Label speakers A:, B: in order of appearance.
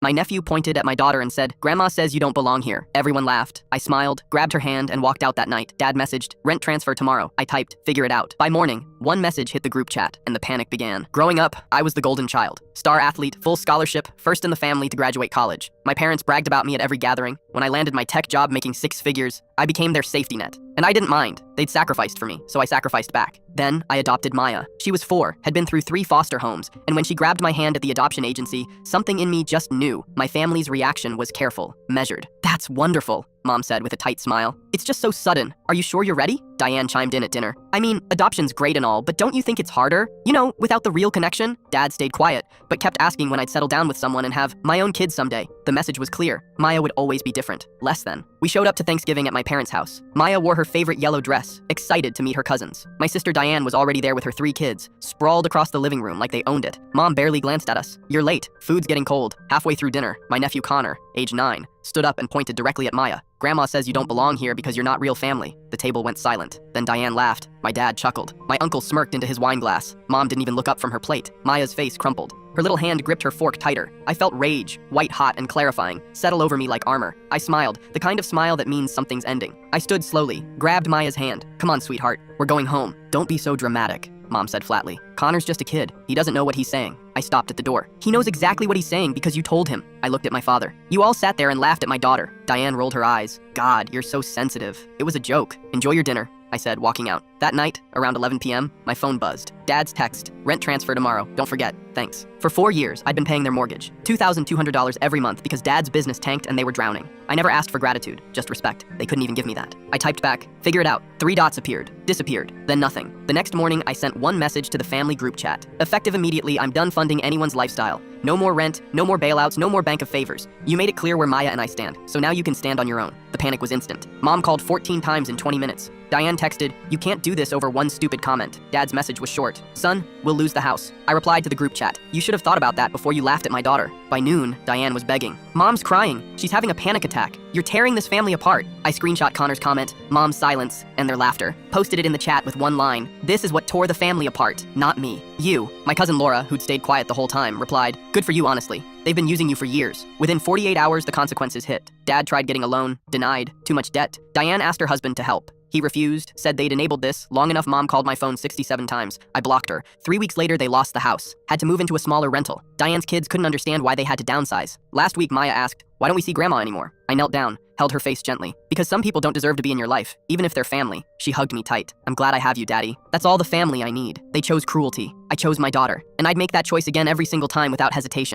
A: My nephew pointed at my daughter and said, "Grandma says you don't belong here." Everyone laughed. I smiled, grabbed her hand, and walked out that night. Dad messaged, "Rent transfer tomorrow." I typed, "Figure it out." By morning, one message hit the group chat, and the panic began. Growing up, I was the golden child. Star athlete, full scholarship, first in the family to graduate college. My parents bragged about me at every gathering. When I landed my tech job making 6 figures, I became their safety net. And I didn't mind. They'd sacrificed for me, so I sacrificed back. Then, I adopted Maya. She was 4, had been through 3 foster homes, and when she grabbed my hand at the adoption agency, something in me just knew. My family's reaction was careful, measured. "That's wonderful," Mom said with a tight smile. "It's just so sudden. Are you sure you're ready?" Diane chimed in at dinner. "I mean, adoption's great and all, but don't you think it's harder? You know, without the real connection?" Dad stayed quiet, but kept asking when I'd settle down with someone and have my own kids someday. The message was clear. Maya would always be different. Less than. We showed up to Thanksgiving at my parents' house. Maya wore her favorite yellow dress, excited to meet her cousins. My sister Diane was already there with her 3 kids, sprawled across the living room like they owned it. Mom barely glanced at us. "You're late. Food's getting cold." Halfway through dinner, my nephew Connor, age 9, stood up and pointed directly at Maya. "Grandma says you don't belong here because you're not real family." The table went silent. Then Diane laughed. My dad chuckled. My uncle smirked into his wine glass. Mom didn't even look up from her plate. Maya's face crumpled. Her little hand gripped her fork tighter. I felt rage, white hot and clarifying, settle over me like armor. I smiled, the kind of smile that means something's ending. I stood slowly, grabbed Maya's hand. "Come on, sweetheart. We're going home." "Don't be so dramatic," Mom said flatly. "Connor's just a kid. He doesn't know what he's saying." I stopped at the door. "He knows exactly what he's saying because you told him." I looked at my father. "You all sat there and laughed at my daughter." Diane rolled her eyes. "God, you're so sensitive. It was a joke. Enjoy your dinner," I said, walking out. That night, around 11 p.m., my phone buzzed. Dad's text, "Rent transfer tomorrow. Don't forget. Thanks." For 4 years, I'd been paying their mortgage, $2,200 every month because Dad's business tanked and they were drowning. I never asked for gratitude, just respect. They couldn't even give me that. I typed back, "Figure it out." 3 dots appeared, disappeared, then nothing. The next morning, I sent one message to the family group chat. "Effective immediately, I'm done funding anyone's lifestyle. No more rent, no more bailouts, no more bank of favors. You made it clear where Maya and I stand, so now you can stand on your own." The panic was instant. Mom called 14 times in 20 minutes. Diane texted, "You can't do this over one stupid comment." Dad's message was short. "Son, we'll lose the house." I replied to the group chat, "You should have thought about that before you laughed at my daughter." By noon, Diane was begging. "Mom's crying. She's having a panic attack. You're tearing this family apart." I screenshot Connor's comment, Mom's silence, and their laughter. Posted it in the chat with one line, "This is what tore the family apart, not me. You." My cousin Laura, who'd stayed quiet the whole time, replied, "Good for you, honestly. They've been using you for years." Within 48 hours, the consequences hit. Dad tried getting a loan, denied, too much debt. Diane asked her husband to help. He refused, said they'd enabled this. Long enough, Mom called my phone 67 times. I blocked her. 3 weeks later, they lost the house. Had to move into a smaller rental. Diane's kids couldn't understand why they had to downsize. Last week, Maya asked, "Why don't we see Grandma anymore?" I knelt down, held her face gently. "Because some people don't deserve to be in your life, even if they're family." She hugged me tight. "I'm glad I have you, Daddy. That's all the family I need." They chose cruelty. I chose my daughter. And I'd make that choice again every single time without hesitation.